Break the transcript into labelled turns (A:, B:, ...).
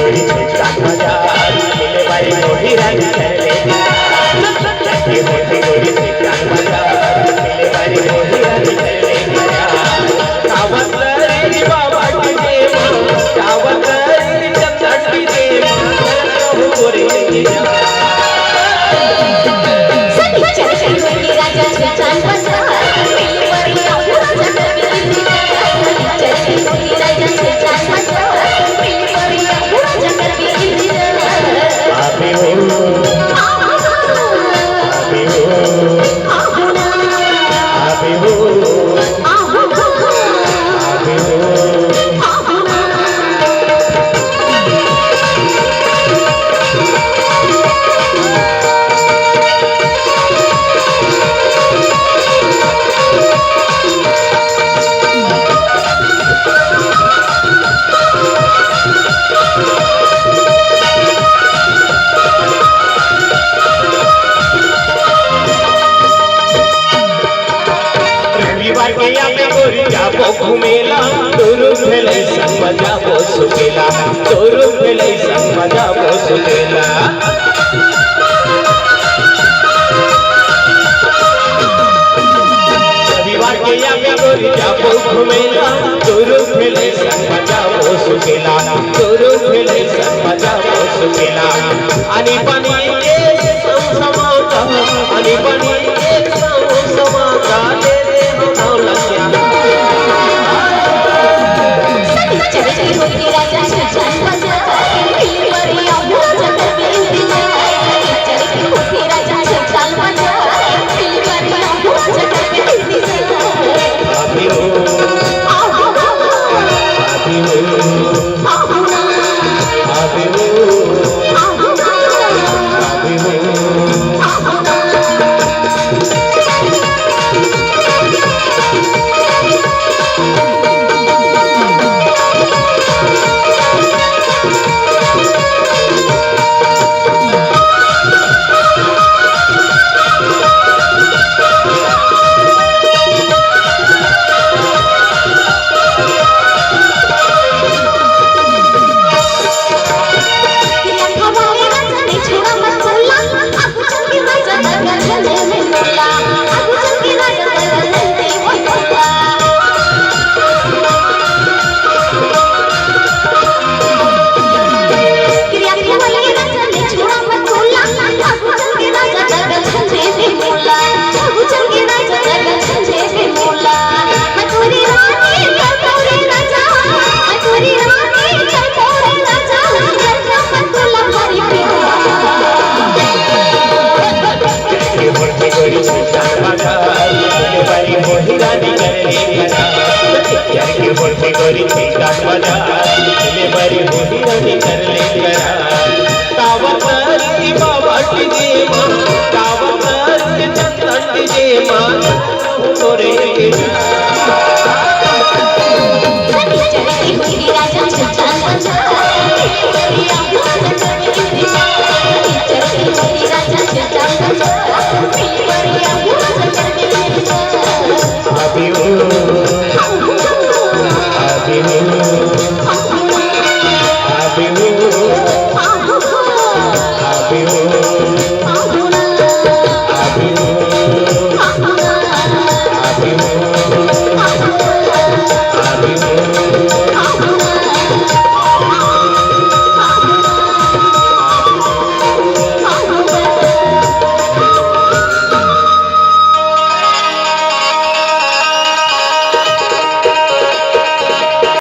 A: गोरी छुटका बाजार मिले बारी मोही रानी करले जाके मोटी गोरी छुटका बाजार मिले बारी मोही रानी करले कावत रे बाबा की देवा कावत रे चंदटी देवा गोरी
B: सखी चल चल राजा चांद बजा मिली परी राजा
A: घुमेला तोरू भेलै संग बजाबो सुकेला तोरू भेलै संग बजाबो सुकेला रविवार के या में गोरी जाबो घुमेला तोरू भेलै संग बजाबो सुकेला तोरू भेलै संग बजाबो सुकेला अनि पानी के समसमा का अनि पानी के समसमा का दे दे हम लगिया
B: चल चल राजा चांद बजा मिली परी राजा चल चल राजा चांद बजा मिली परी राजा
A: अभी हो अभी गोरी छुटका बाजार मिले बारी मोही रानी करले कावत रे बाबा की देवा कावत रे चंदटी देवा तोरे
B: चल चल राजा चांद बजा